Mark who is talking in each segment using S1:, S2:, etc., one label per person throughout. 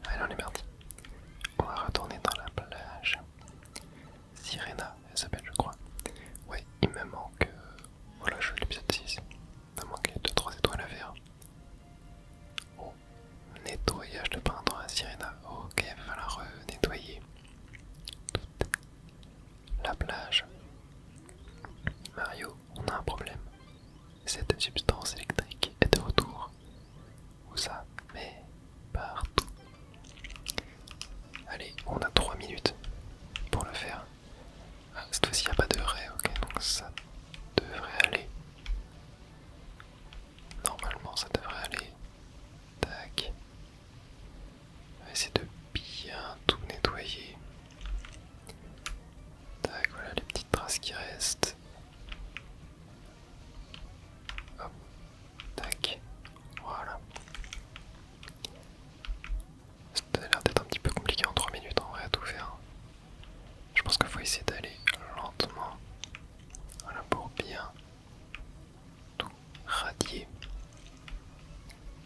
S1: Allez, on est parti. On va retourner dans la plage. Sirena, elle s'appelle, je crois. Ouais, il me manque. Voilà, je suis à l'épisode 6. Il me manque les 2-3 étoiles à faire. Oh, nettoyage de printemps à Sirena. Ok, il va falloir nettoyer toute la plage. Mario, on a un problème. Cette substance électrique est de retour. Où ça? Mais partout. Allez, on a 3 minutes pour le faire. Ah, cette fois-ci, il n'y a pas de raie, ok, donc ça devrait aller. Normalement, ça devrait aller. Tac. On va essayer de bien tout nettoyer. Tac, voilà les petites traces qui restent. Hop, tac, voilà. Ça a l'air d'être un petit peu compliqué en 3 minutes en vrai à tout faire. Je pense qu'il faut essayer d'aller lentement. Voilà pour bien tout radier.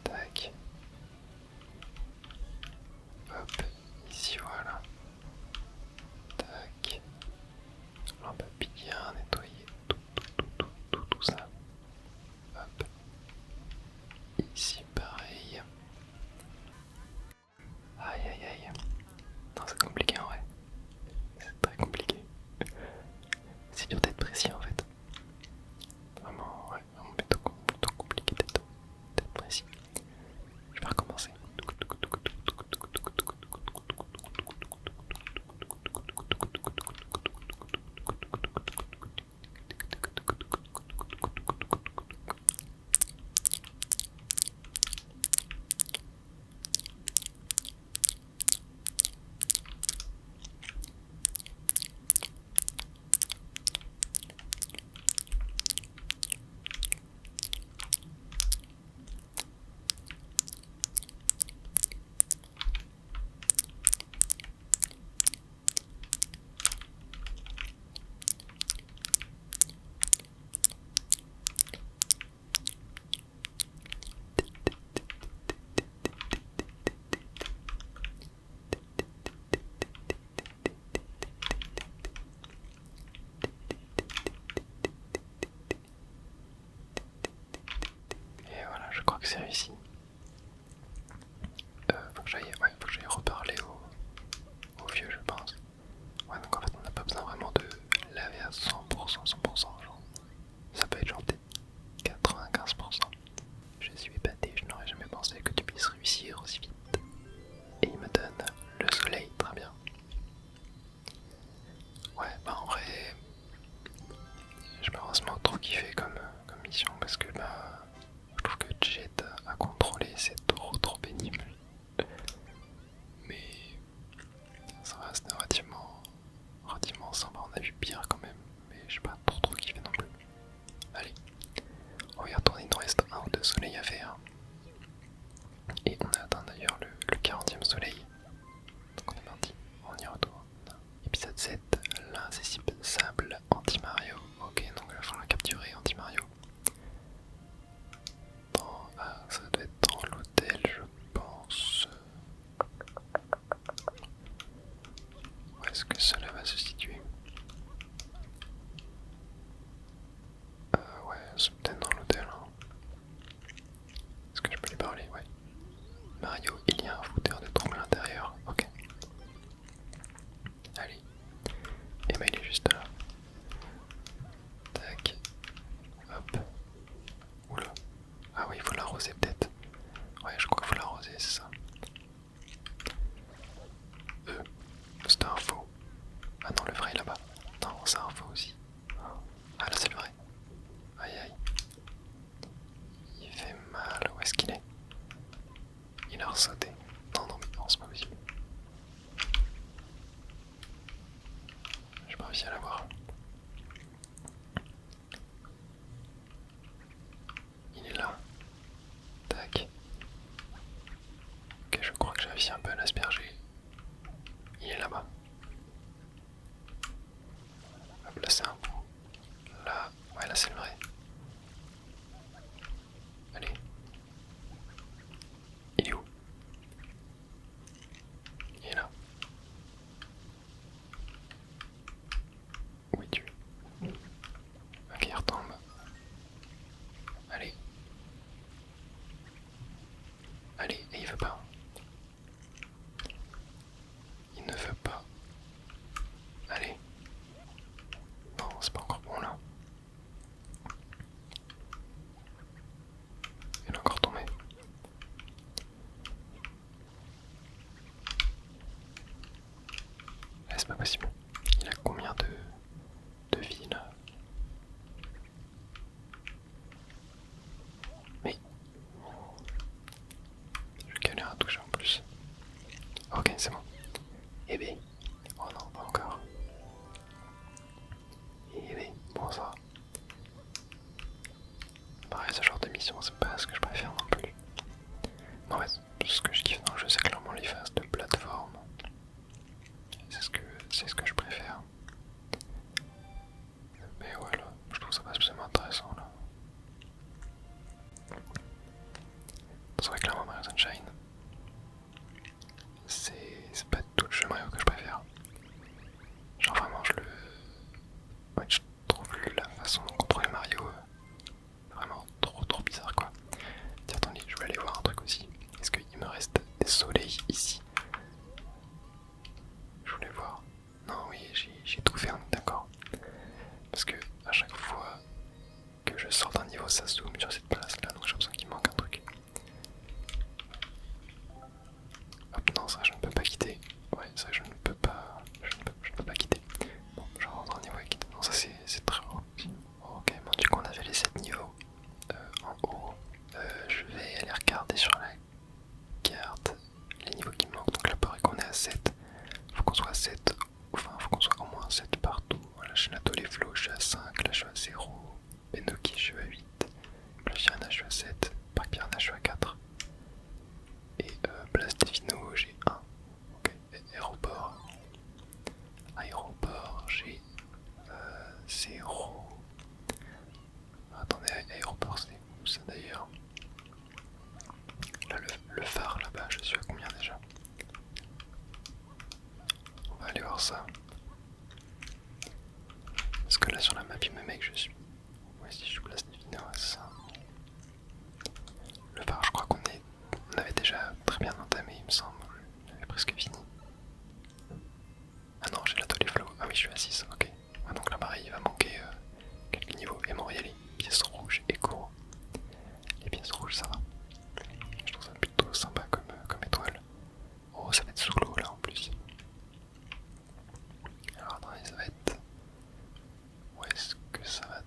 S1: Tac. Hop, ici voilà. Tac. Là on peut bien nettoyer tout ça. Hop. Ici pareil. Aïe aïe aïe. Non, c'est compliqué en vrai. C'est très compliqué. C'est dur d'être précis en fait. Vraiment, ouais, vraiment plutôt compliqué d'être précis. Je vais recommencer. Et voilà, je crois que c'est réussi. Faut que j'aille reparler au vieux, je pense. Ouais, donc en fait, on n'a pas besoin vraiment de laver à 100%, 100%, genre. Ça peut être genre 95%. Je suis épaté, je n'aurais jamais pensé que tu puisses réussir aussi vite. Et il me donne le soleil, très bien. Ouais, bah en vrai, j'ai pas forcément trop kiffé comme mission parce que bah, je trouve que Jet à contrôler c'est trop pénible. Mais ça reste relativement sympa, on a vu pire quand même, mais j'ai pas trop kiffé non plus. Allez, on va y retourner, il nous reste un ou deux soleils à faire. Et on a atteint d'ailleurs le 40e soleil. Donc on est parti, on y retourne. Épisode 7, l'insaisissable anti-Mario. Ok, donc il va falloir capturer anti-Mario. Ça doit être dans l'hôtel, je pense. Où est-ce que cela va se situer? Ouais, c'est peut-être dans l'hôtel. Hein. Est-ce que je peux lui parler? Ouais. Mario, il y a un fouteur de trouble à l'intérieur. Ok. Allez. Et bah il est juste là. Tac. Hop. Oula. Ah oui, il faut l'arroser peut-être. Ouais, je crois qu'il faut l'arroser, c'est ça. C'était un faux. Ah non, le vrai est là-bas. Non, c'est un faux aussi. Ah là, c'est le vrai. Aïe aïe. Il fait mal. Où est-ce qu'il est? Il a ressauté. Non, non, mais non, c'est pas possible. J'ai pas réussi à l'avoir. Il est là. Tac. Ok, je crois que j'ai réussi un peu à l'asperger. Il est là-bas. Hop, là c'est un bout. Là, ouais, là c'est le vrai. possible. Il a combien de vie là? Mais je galère à toucher en plus. Ok, c'est bon. Eh ben, oh non, pas encore. Eh ben, bon ça va. Pareil, ce genre de mission, c'est pas ce que je préfère non plus. Non, ouais, ce que je kiffe dans le jeu, c'est clairement les phases de plateforme. C'est ce que je préfère. Mais voilà, je trouve ça pas spécialement intéressant là. C'est vrai que clairement Mario Sunshine, c'est pas tout le jeu Mario que je préfère. Genre vraiment, ouais, je trouve la façon de contrôler Mario vraiment trop bizarre quoi. Tiens, attendez, je vais aller voir un truc aussi. Est-ce qu'il me reste des soleils ici? Je voulais voir. Non, oui, j'ai tout fait, d'accord. Parce que à chaque fois que je sors d'un niveau, ça zoome sur cette place là, donc j'ai l'impression qu'il manque un truc. Hop, non, ça je ne peux pas quitter. Ouais, ça je ne peux pas. Je ne peux pas quitter. Bon, je rentre un niveau et quitte. Non, ça c'est très haut. Ok, bon, du coup on avait les 7 niveaux en haut. Je vais aller regarder sur la carte les niveaux qui me manquent. Donc là, pareil qu'on est à 7. Faut qu'on soit à 7. Enfin, faut qu'on soit au moins 7 partout. Voilà, chez Nato les flots, je suis à 5. Là, je suis à 0. Benoki, je suis à 8. Plagiana, je suis à 7. Parc Piranha, je suis à 4. Et Place Delfino, j'ai 1. Ok, et aéroport. Aéroport, j'ai 0. Attendez, aéroport, c'est où ça d'ailleurs? Là, le phare là-bas, je suis à combien déjà? On va aller voir ça. Parce que là, sur la map, il me met que je suis. Ouais, si je place Delfino, c'est ça. Le phare, je crois on avait déjà très bien entamé, il me semble. On avait presque fini. Ah non, j'ai l'atelier flow. Ah oui, je suis à 6, ok. Ah, donc là, pareil, il va manquer quelques niveaux. Et bon, il y a les pièces rouges et courts. Les pièces rouges, ça va. Je trouve ça plutôt sympa comme étoile. Oh, ça va être sous l'eau là en plus. Alors, attendez, ça va être. Où est-ce que ça va être?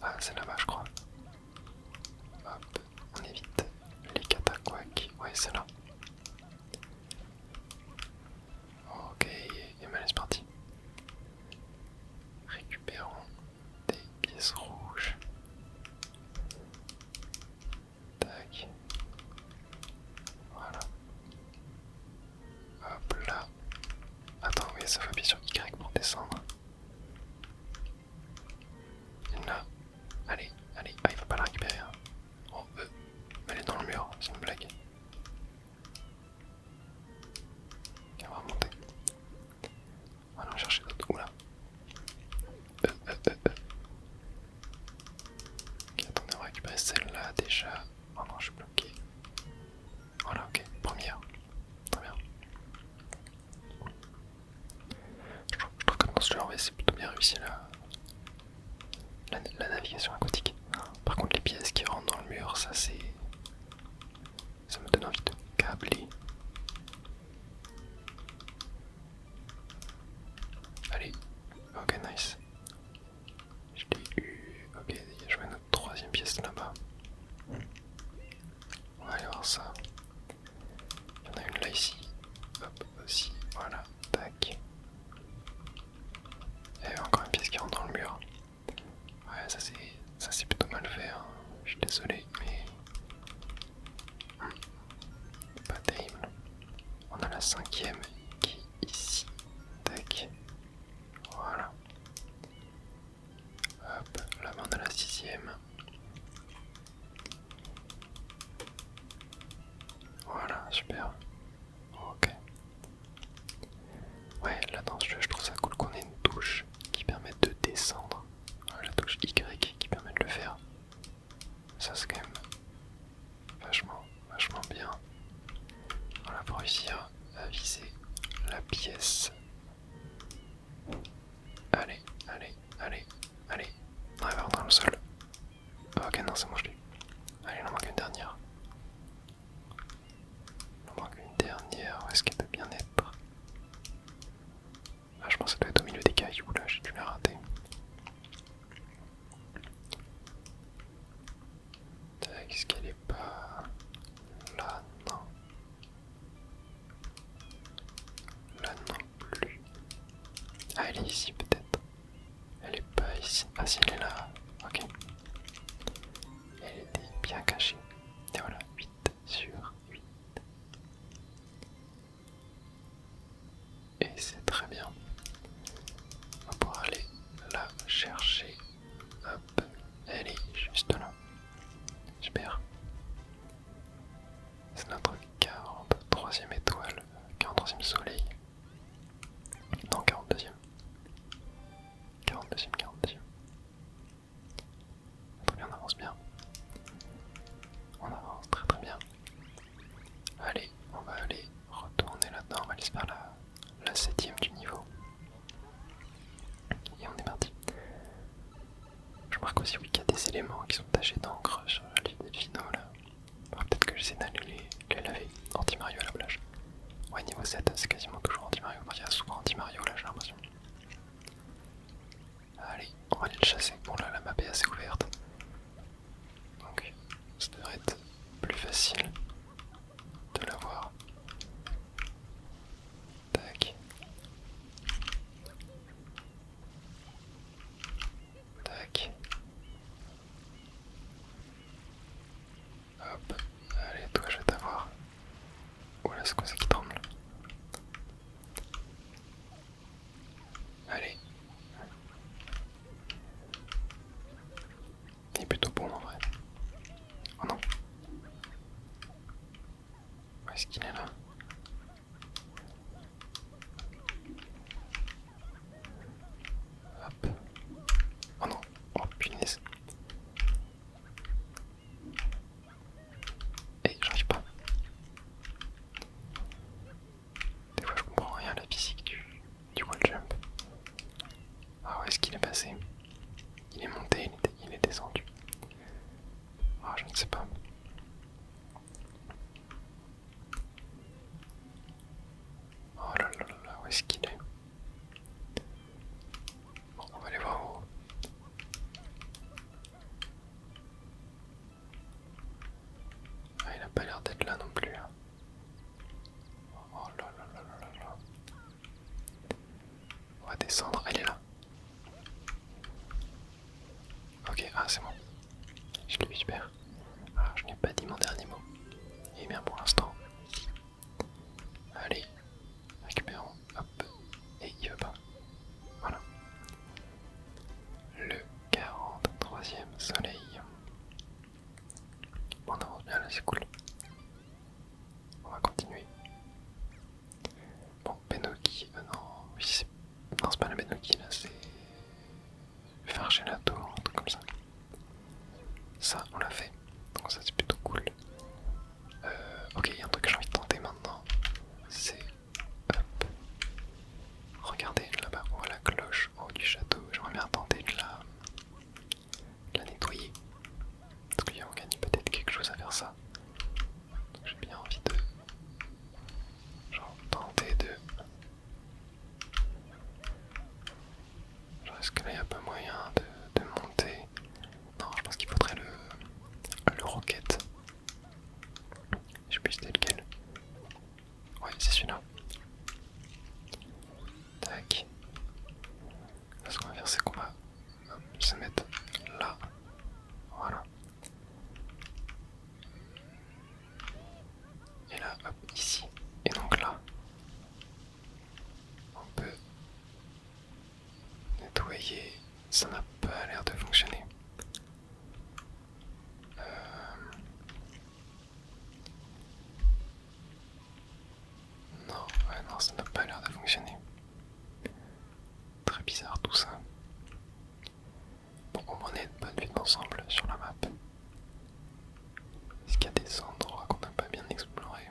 S1: Ah, c'est là-bas, je crois. Hop, on évite les cataquacs. Ouais, c'est là. Ok, et ben c'est parti. Récupérons des pièces rouges. Tac. Voilà. Hop là. Attends, oui, ça faut appuyer sur Y pour descendre. Et là. Allez, allez. Ah, il faut pas la récupérer. Hein. Oh, elle est dans le mur, c'est une blague. Ok, on va remonter. On va aller en chercher d'autres. Oula. Ok, attendez, on va récupérer celle-là déjà. Oh non, je suis bloqué. Voilà, ok, première. Très bien. Je trouve que dans ce jeu, c'est plutôt bien réussi la navigation aquatique. Par contre, les pièces qui rentrent dans le mur, ça c'est. Ça me donne envie de câbler. Allez, ok, nice. Je l'ai eu. Ok, il y a joué notre troisième pièce là-bas. On va aller voir ça. Il y en a une là ici. Hop, aussi. Voilà, tac. Et encore une pièce qui rentre dans le mur. Ouais, ça c'est plutôt mal fait. Hein. Je suis désolé, mais. Pas terrible. On a la cinquième qui est ici. Tac. Voilà. Ah, elle est ici peut-être. Elle est pas ici. Ah si, elle est là. Ok. Elle était bien cachée. Et voilà, 8 sur 8. Et c'est très bien. On va pouvoir aller la chercher. Hop, elle est juste là. Super. C'est notre 43e étoile, 43e soleil. Non, 42e. 42e, 42e. Très bien, on avance bien. On avance très très bien. Allez, on va aller retourner là-dedans. On va aller se faire la 7e du niveau. Et on est parti. Je remarque aussi oui, qu'il y a des éléments qui sont tachés d'encre sur l'île Delfino là. Alors, peut-être que j'essaie d'aller les laver. Anti-Mario à la plage. Ouais, niveau 7, c'est quasiment toujours anti-Mario. Il y a souvent anti-Mario là, j'ai l'impression. Allez, on va aller le chasser. Bon là, la map est assez ouverte. Donc, ça devrait être plus facile de l'avoir. Tac. Tac. Hop. Allez, toi, je vais t'avoir. Oula, c'est quoi ça qui tremble? Allez. Il est plutôt bon en vrai. Oh non. Où est-ce qu'il est là? Hop. Oh non. Oh punaise. Et j'arrive pas. Des fois je comprends rien à la physique du wall jump. Ah, où est-ce qu'il est passé? Il est monté, il est descendu. Ah, je ne sais pas. Oh là là là là, où est-ce qu'il est? Bon, on va aller voir en haut. Ah, il a pas l'air d'être là non plus. Hein. Oh là là là là là là. On va descendre, elle est là. Ok, ah c'est bon. Je l'ai vu, super. Ah, je n'ai pas dit mon dernier mot. Et bien pour l'instant. Allez, récupérons. Hop. Et il veut pas. Voilà. Le 43e soleil. Bon, on avance bien là, c'est cool. On va continuer. Bon, Benoki, non, oui, non, c'est pas la Benoki là, c'est Fargelato, un truc comme ça. Ça, on l'a fait, donc ça c'est plutôt cool. Ok, il y a un truc que j'ai envie de tenter maintenant, c'est. Hop. Regardez là-bas, on voit la cloche au haut du château. J'aimerais bien tenter de la nettoyer. Parce qu'on gagne peut-être quelque chose à faire ça. Donc j'ai bien envie de. Genre, tenter de. Genre, est-ce que là il n'y a pas moyen de monter? Non, je pense qu'il faudrait le rocket. Je sais plus c'était lequel. Ouais, c'est celui-là. Tac. Là, ce qu'on va faire, c'est qu'on va se mettre là. Voilà. Et là, hop, ici. Et donc là, on peut nettoyer. Ça n'a pas l'air de fonctionner. Non, ouais, non, ça n'a pas l'air de fonctionner. Très bizarre tout ça. Bon, au moins on a une bonne vue d'ensemble sur la map. Est-ce qu'il y a des endroits qu'on n'a pas bien explorés?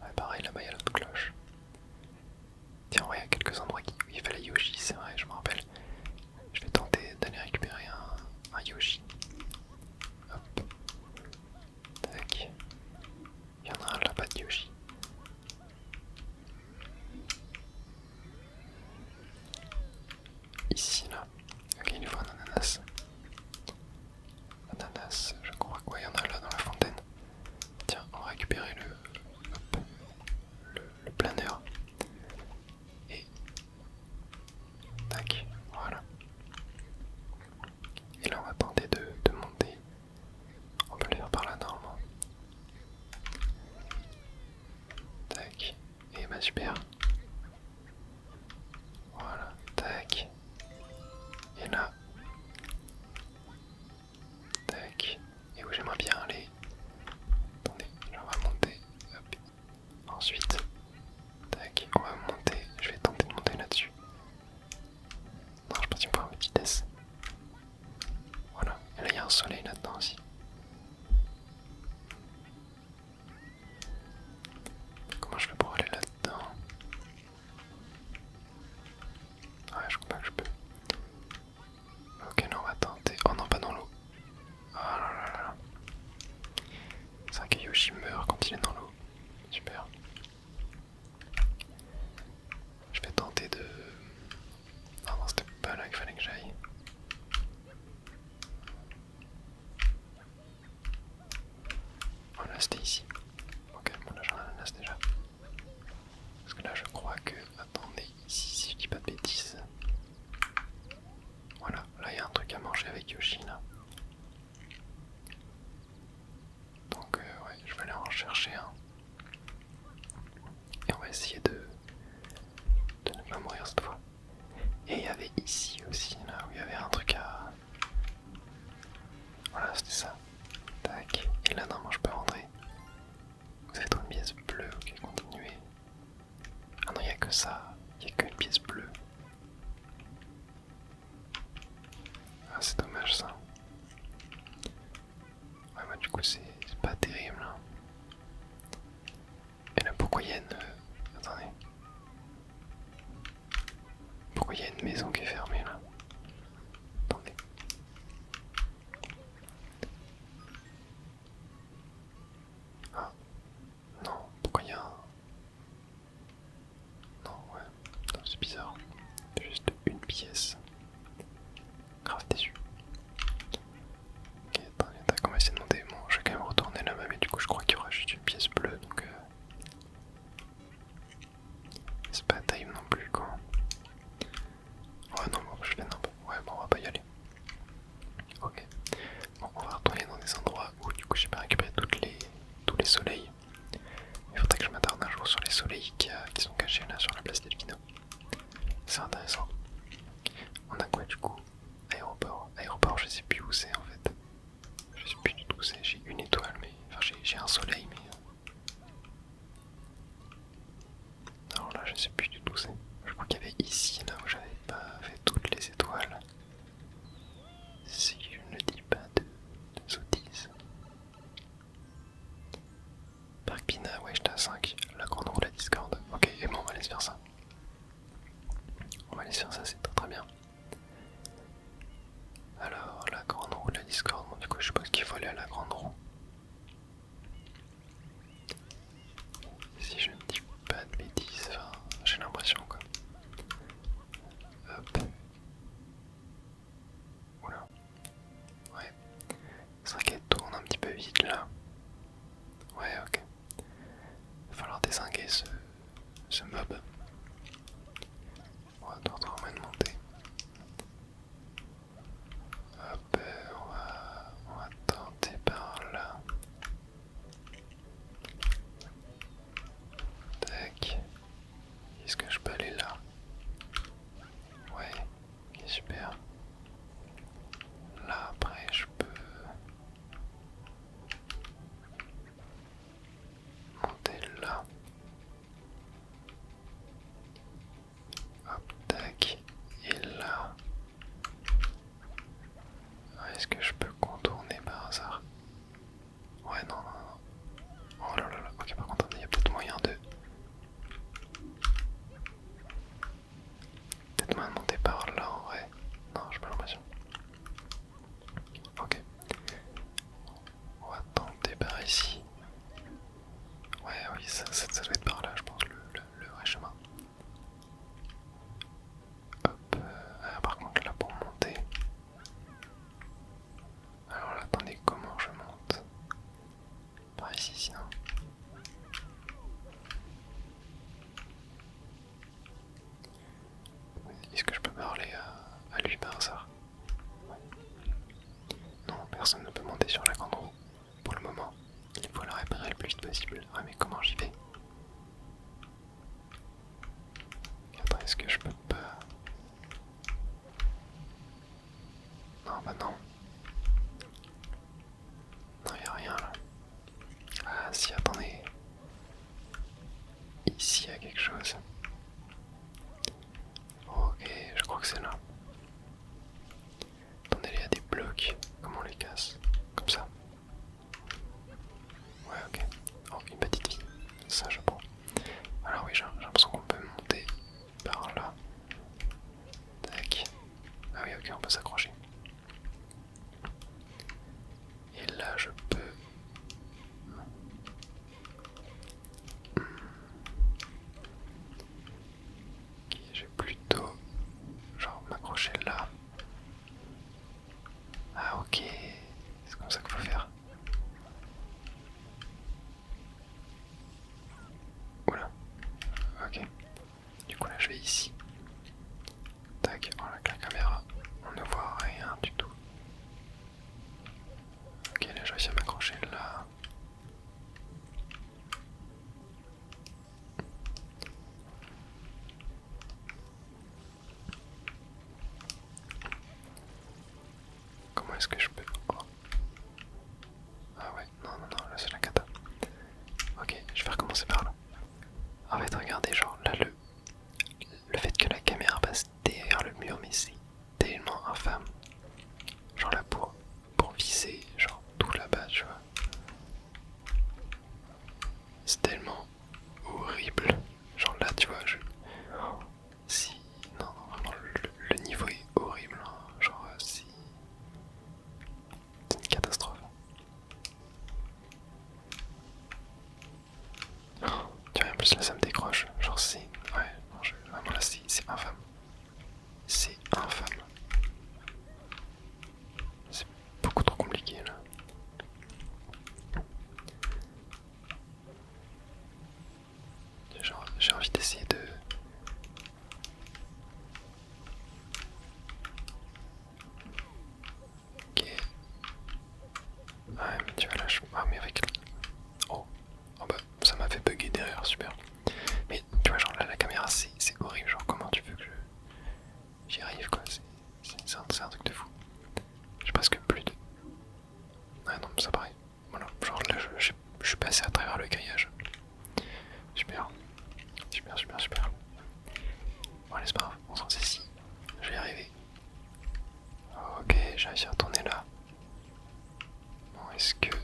S1: Ouais, pareil, là-bas il y a l'autre cloche. Tiens, ouais, il y a quelques endroits où il fallait y super. Voilà, tac. Et là. Tac. Et où j'aimerais bien aller. Attendez, on va monter. Hop. Ensuite. Tac, on va monter. Je vais tenter de monter là-dessus. Non, je pense qu'il me faut un petit vitesse. Voilà. Et là, il y a un soleil là-dedans aussi. Comment je fais pour aller là-dedans? Ouais, je crois pas que je peux. Ok, non, on va tenter. Oh non, pas dans l'eau. Oh là là là. C'est vrai que Yoshi meurt quand il est dans l'eau. Super. Je vais tenter de... Ah non, c'était pas là qu'il fallait que j'aille. Oh là, c'était ici. Ok, bon là j'en ai un ananas déjà. Parce que là je crois que... Attendez, ici, si je dis pas de bêtises. Voilà, là il y a un truc à manger avec Yoshi là. Donc ouais, je vais aller en chercher un. Et on va essayer de ne pas mourir cette fois. Et il y avait ici aussi, là où il y avait un truc à... Voilà, c'était ça. Tac. Et là normalement je peux rentrer. Vous avez trouvé une pièce bleue, ok, continuez. Ah non, il n'y a que ça. Il n'y a qu'une pièce bleue. Ah, c'est dommage ça. Ouais, bah du coup c'est pas terrible. Hein. Et là pourquoi il y a une... Attendez. Pourquoi il y a une maison qui est fermée là? Attendez. Ah. Non, pourquoi il y a un... Non, ouais. Non, c'est bizarre. C'est juste une pièce. Grave déçu. Ok, attendez, on va essayer de monter. Bon, je vais quand même retourner là-bas, mais du coup je crois qu'il y aura juste une pièce bleue, donc... C'est pas terrible non plus, quoi. Ouais, non, bon, je fais n'importe. Ouais, bon, on va pas y aller. Ok. Bon, on va retourner dans des endroits où, du coup, j'ai pas récupéré tous les soleils. Il faudrait que je m'attarde un jour sur les soleils qui sont cachés là sur la place Delfino. C'est intéressant. On a quoi, du coup? Aéroport. Aéroport, je sais plus où c'est en fait. Je sais plus du tout où c'est. J'ai une étoile, mais. Enfin, j'ai un soleil, mais. Alors là, je sais plus du tout où c'est. Je crois qu'il y avait ici, là où j'avais pas fait toutes les étoiles. Si je ne dis pas de sottises. Parc Pina, ouais, j'étais à 5. La grande roue, la Discord. Ok, et bon, on va aller se faire ça. On va aller se faire ça, c'est très très bien. Alors, la grande roue, la Discord. Bon, du coup, je suppose qu'il faut aller à la grande roue. Si je ne dis pas de bêtises, enfin, j'ai l'impression quoi. Hop. Oula. Ouais. C'est vrai qu'elle tourne un petit peu vite là. Ouais, ok. Il va falloir dézinguer ce mob. On va devoir trouver de monter. Hop, on va tenter par là. Tac. Est-ce que je peux aller là? Ouais, ok, super. Là, après, je peux monter là. Hop, tac. Et là. Est-ce que je peux contourner par hasard? Ouais, non, non, non. Oh là là là. Ok, par contre, il y a peut-être moyen de... Peut-être moyen de monter par là en vrai. Non, j'ai pas l'impression. Ok. On va tenter par ici. Ouais, oui, ça doit être par là, je pense, le vrai chemin. Hop. Par contre, là, pour monter... Alors là, attendez, comment je monte? Par ici, sinon. Est-ce que je peux parler à lui par hasard? Non, personne ne peut monter sur la grande roue. Pour le moment, il faut la réparer le plus vite possible. Ouais, mais comment j'y vais? coup là je vais ici. Tac, voilà avec la caméra, on ne voit rien du tout. Ok, là j'ai réussi à m'accrocher là. Comment est-ce que je peux... Oh. Ah ouais, non, non, non, là c'est la cata. Ok, je vais recommencer par là. En fait, regardez, genre là, le fait que la caméra passe derrière le mur, mais c'est tellement infâme. Genre là, pour viser, genre tout là-bas, tu vois. C'est tellement horrible. Genre là, tu vois, si... Non, non, vraiment, le niveau est horrible. Hein. Genre, si... C'est une catastrophe. Tu vois, en plus là, ça me décroche. Genre, c'est... Ouais, non, vraiment là, c'est infâme. C'est infâme. C'est beaucoup trop compliqué, là. Genre, j'ai envie d'essayer de... Ok. Ouais, mais tu vois là, ah, mais avec... Oh. Oh bah, ça m'a fait bugger derrière, super. Mais tu vois, genre là, la caméra, c'est horrible. Genre, comment tu veux que j'y arrive, quoi. C'est un truc de fou. J'ai presque plus de... Ouais, non, ça pareil. Voilà, genre là, je suis passé à travers le grillage. Super. Super, super, super. Bon, allez, c'est pas grave, on s'en saisit. Je vais y arriver. Ok, j'ai réussi à retourner là. Bon, est-ce que...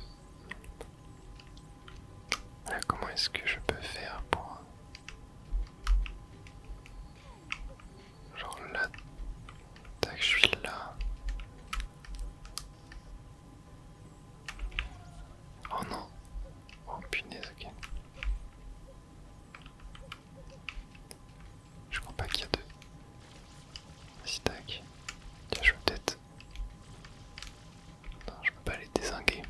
S1: Là, comment est-ce que je peux faire pour... Genre là... Tac, je suis là. Oh non. Oh punaise, ok. Je crois pas qu'il y a de... Si, tac. Tiens, je peux peut-être... Non, je peux pas les dézinguer.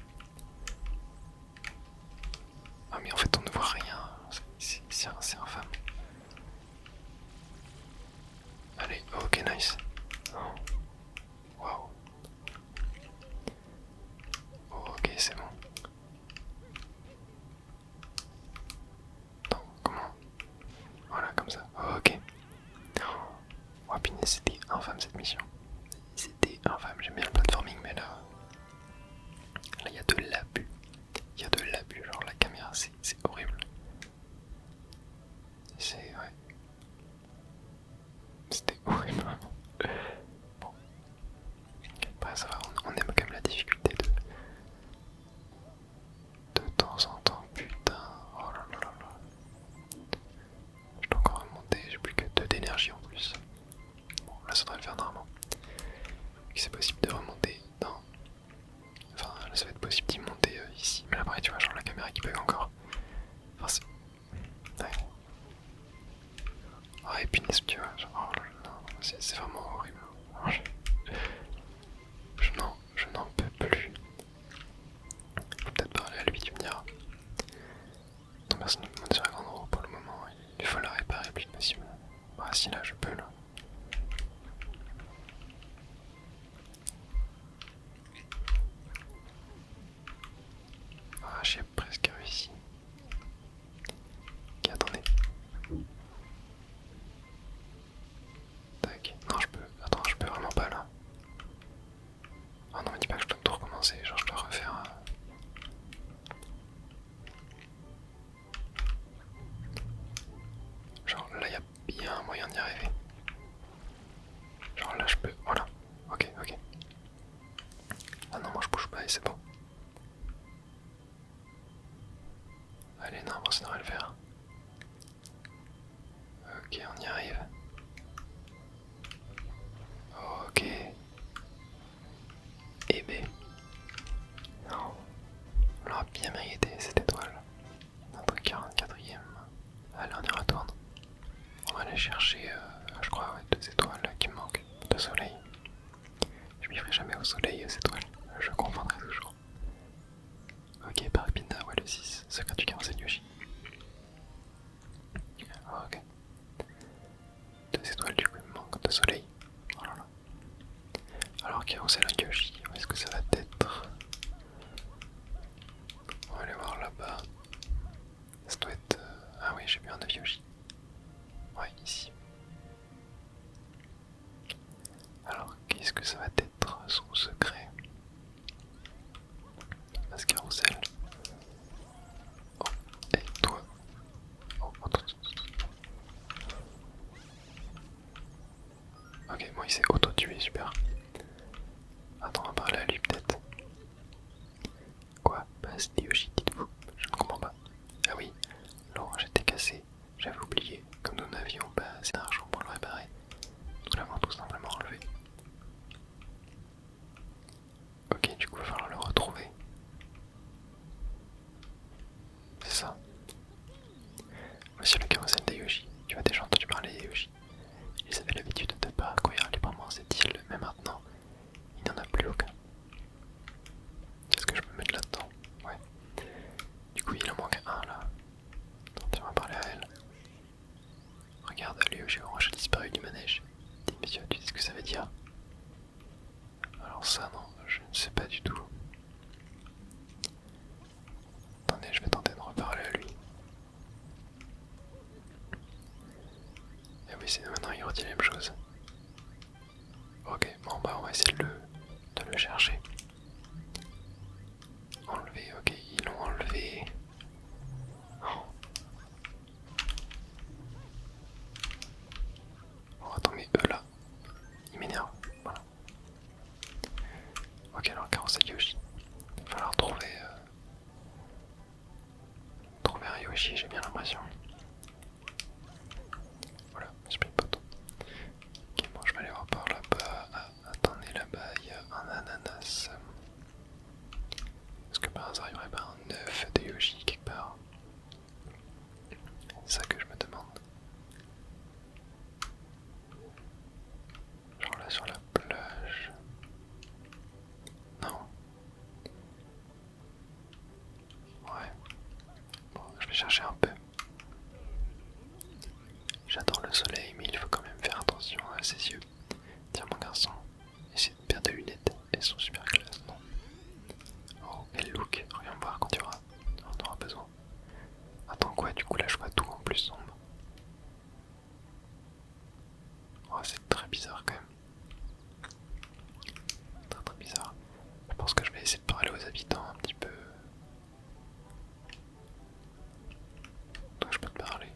S1: Ah mais en fait on ne voit rien, c'est infâme. Allez, ok nice. Waouh. Ok c'est bon. Non, comment? Voilà comme ça, ok. Oh punaise, c'était infâme cette mission. C'était infâme, j'aime bien le platforming mais là... Là il y a de l'abus. Il y a de l'abus, genre la caméra c'est horrible. C'est... ouais. C'était horrible vraiment. Bon. Après ça va, on aime quand même la difficulté de temps en temps, putain. Oh là là là là. Je dois encore remonter, j'ai plus que 2 d'énergie en plus. Bon là ça devrait le faire normalement. C'est possible de remonter dans... Enfin là ça va être possible d'y monter ici. Mais là pareil tu vois genre la caméra qui bug encore. Enfin c'est... Ouais. Oh et punaise tu vois genre... Oh là là, c'est vraiment horrible. Je n'en peux plus. Faut peut-être parler à lui, tu me diras. Ton personnage monte sur la grande roue pour le moment, il faut la réparer le plus possible. Ah si là je peux là. Ah j'ai presque réussi. Ok attendez. Tac. Non je peux. Attends je peux vraiment pas là. Ah non mais dis pas que je dois tout recommencer, genre je dois refaire... Genre là y a bien un moyen d'y arriver. Genre là je peux... Voilà. Ok, ok. Ah non moi je bouge pas et c'est bon. Allez non, ça devrait le faire. Ok on y arrive. Ok. Eh ben... Non. On l'aura bien mérité cette étoile. Notre 44ème. Allez on y retourne. On va aller chercher, je crois, ouais, 2 étoiles qui me manquent. 2 soleils. Je m'y ferai jamais au soleil, aux étoiles. Je confondrai toujours. Ok, Paripinda, ouais, le 6. Secret du 15 Yoshi. Ok. 2 étoiles, du coup il me manque 2 soleils. Oh là là. Alors Carousel Yoshi, où est-ce que ça va être? On va aller voir là-bas. Ça doit être... Ah oui, j'ai vu un œuf Yoshi. Ouais, ici. Alors, qu'est-ce que ça va être son secret? Parce Carousel. Oh, et toi. Oh, attends. Ok, moi il s'est auto-tué, super. Attends, on va parler à lui peut-être. Quoi? Passe Yoshi, dites-vous. Je ne comprends pas. Ah oui, l'orange était cassé. J'avais oublié. Comme nous n'avions pas assez d'argent pour le réparer, nous l'avons tout simplement enlevé. Ok, du coup, il va falloir le retrouver. C'est ça. Voici le carrousel des Yoshi. Tu as déjà entendu parler des Yoshi. Ils avaient l'habitude de parcourir librement cette île, mais maintenant, il n'y en a plus aucun. Est-ce que je peux me mettre là-dedans? Ouais. Du coup, il en manque un là. Attends, tu vas parler à elle. Regarde, le Yoshi orange a disparu du manège. Dis monsieur, tu sais ce que ça veut dire? Alors ça, non, je ne sais pas du tout. Attendez, je vais tenter de reparler à lui. Et oui, c'est maintenant il redit la même chose. Ok, bon bah on va essayer de le chercher. Enlever, ok, ils l'ont enlevé. Oh. Oh, attends, mais eux là, ils m'énervent. Voilà. Ok, alors carrousel Yoshi. Il va falloir trouver un Yoshi, j'ai bien l'impression. Voilà, esprit de poteau. Ok, bon, je vais aller voir par là-bas. Ah, attendez, là-bas, il y a un ananas. Est-ce que par hasard, il n'y aurait pas un œuf de Yoshi quelque part? C'est ça que je me demande. Genre là sur la plage. Non. Ouais. Bon, je vais chercher un peu. J'adore le soleil, mais il faut quand même faire attention à ses yeux. Tiens mon garçon, essaie de paire de lunettes, elles sont super classe, non? Oh, quel look, reviens me voir quand tu auras. On aura besoin. Attends quoi, du coup là je vois tout en plus sombre. Oh, c'est très bizarre quand même. Très très bizarre. Je pense que je vais essayer de parler aux habitants un petit peu. Toi je peux te parler.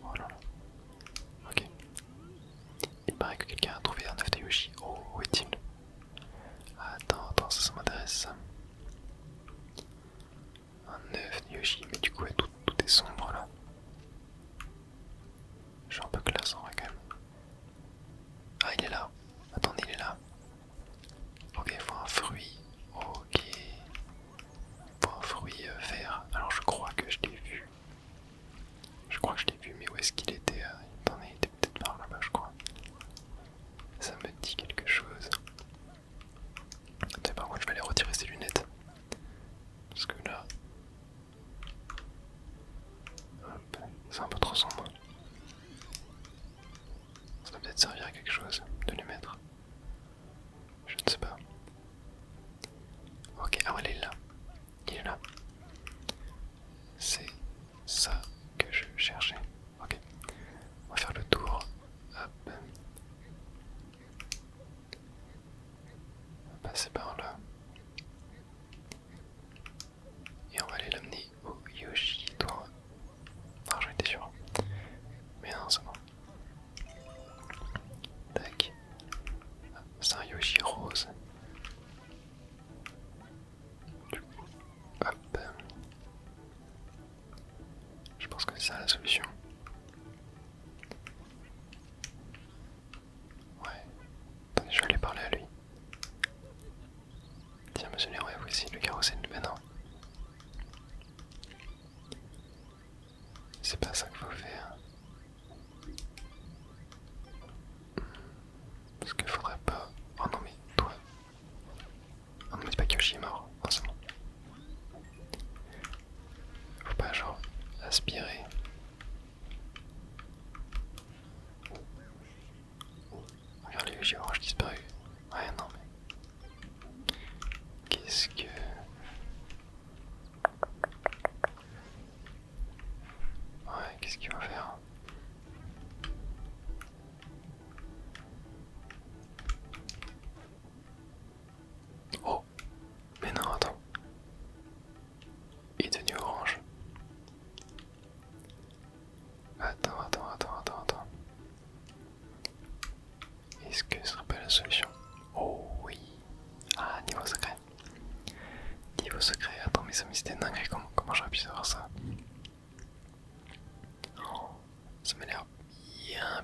S1: Oh là là. Ok. Il paraît que quelqu'un a trouvé un œuf de Yoshi. Oh, où est-il? Attends, ça m'intéresse ça. Un œuf de Yoshi, mais du coup ouais, tout est sombre là. Je suis un peu classe en vrai quand même. Ah, il est là. Attendez, il est là. Ok, il faut un fruit. Ok. Il faut un fruit vert. Alors je crois que je l'ai vu. Je crois que je l'ai vu, mais où est-ce qu'il était? Attendez, il était peut-être par là-bas, je crois. Ça me dit quelque chose. Attendez, par contre, je vais aller retirer ses lunettes. Parce que là... Hop, c'est un peu trop sombre. Ça doit peut-être servir à quelque chose de les mettre. Je ne sais pas. Ok, ah ouais, il est là. Il est là. C'est ça que je cherchais. Ok. On va faire le tour. Hop. On va passer par là. Et on va aller l'amener au Yoshi. Toi. Ah, j'en étais sûr. Mais non, c'est bon. Tac. C'est un Yoshi rose. Hop. Je pense que c'est ça la solution. Ouais. Attendez, je vais aller parler à lui. Tiens, monsieur Leroy, voici le carrousel. Mais non. C'est pas ça qu'il faut faire. Parce qu'il faudrait pas... Oh non mais toi... Oh non mais c'est pas que Yoshi est mort. Non c'est bon. Faut pas genre aspirer. j'ai orange disparu. Ouais, non, mais. Qu'est-ce que. Ouais, qu'est-ce qu'il va faire? Oh! Mais non, attends. Il est devenu orange. Attends. Est-ce que ce serait pas la solution? Oh oui! Ah, niveau secret. Niveau secret, attends, mais ça c'était dingue. Comment j'aurais pu savoir ça? Oh, ça m'a l'air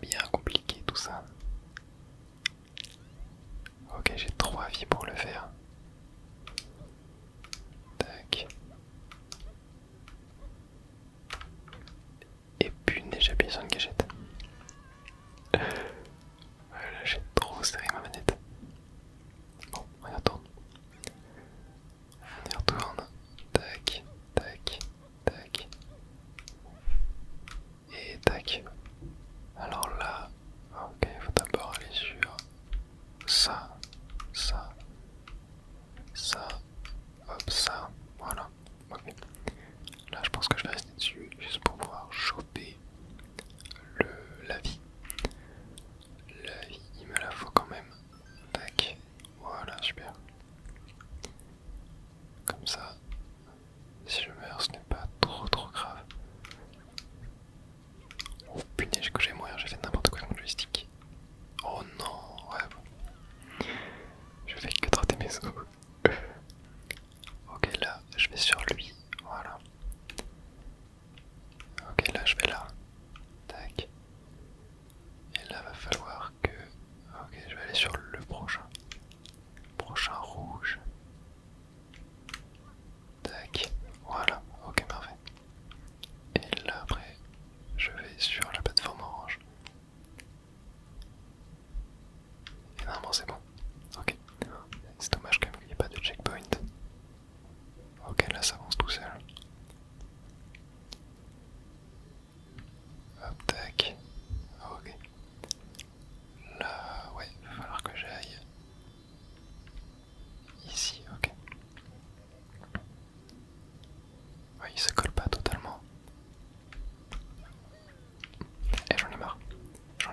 S1: bien compliqué tout ça. Ok, j'ai 3 vies pour le faire. Tac. Et punaise, j'ai appuyé sur une gâchette. Voilà, j'ai trop serré ma manette. Bon, on y retourne. On y retourne. Tac. Et tac. Alors là, ok, il faut d'abord aller sur ça, hop, ça, voilà. Ok. Là, je pense que je vais rester dessus juste pour pouvoir choper la vie. La vie, il me la faut quand même. Tac. Voilà, super. Comme ça, si je meurs, ce n'est pas trop grave. Oh punaise, que j'ai mourir, j'ai fait n'importe quoi avec mon joystick. Oh non, ouais. Je fais que traiter mes os. Ok, là, je vais sur lui. Voilà. Ok, là, je vais là. Tac. Et là, va falloir que... Ok, je vais aller sur le prochain. Prochain rouge. Tac. Voilà. Ok, parfait. Et là, après, je vais sur la plateforme orange. Et normalement, c'est bon. Ok. C'est dommage quand même qu'il n'y ait pas de checkpoint. Ok, là, ça avance tout seul. Hop, tac. Ok. Là, ouais, il va falloir que j'aille ici, ok. Ouais, il se colle pas totalement. Et j'en ai marre. J'en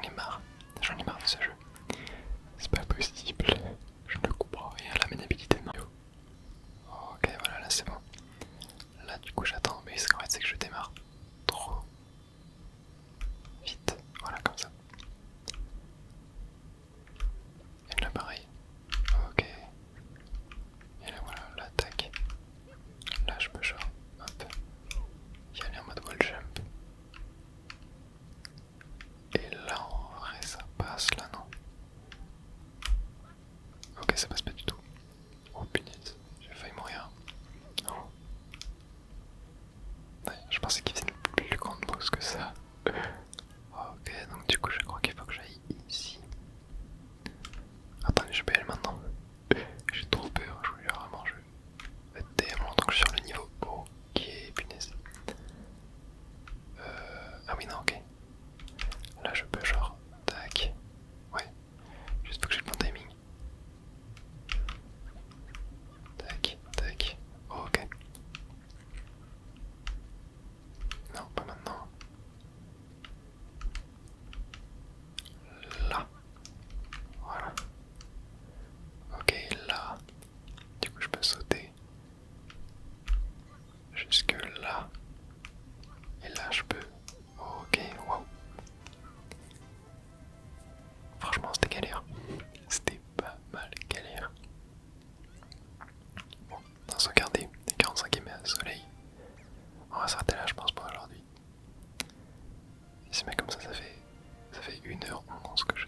S1: ai marre de ce jeu. C'est pas possible. Je ne comprends rien à la maniabilité de Mario. Ok, voilà, là c'est bon. Là, du coup, j'attends. Mais en fait, c'est que je démarre trop vite. Voilà, comme ça. Et là, pareil. Ok. Et là, voilà, là, tac. Là, je peux genre, hop, y aller en mode wall jump. Et là, en vrai, ça passe, là, non? Ok, ça passe pas du tout. Oh punaise, j'ai failli mourir. Oh. Ouais, je pensais qu'il faisait une plus grande pause que ça. Ok, donc du coup, je crois qu'il faut que j'aille ici. Attendez, je peux y aller maintenant. J'ai trop peur, je vous jure, vraiment, je vais tellement longtemps que je suis sur le niveau. Ok, punaise. Ah oui, non, ok. Là, je peux genre, tac. Ouais, juste faut que j'ai le bon timing. Tac. Ok. Non, pas maintenant. Là. Voilà. Ok, là. Du coup, je peux sauter. Jusque là. Et là, je peux. Ok, wow. Franchement, c'était galère. C'était pas mal galère. Bon, on va sauvegarder les 45 à soleil. On va s'arrêter là, je pense, pour aujourd'hui. Et c'est bien comme ça fait 1h11 que je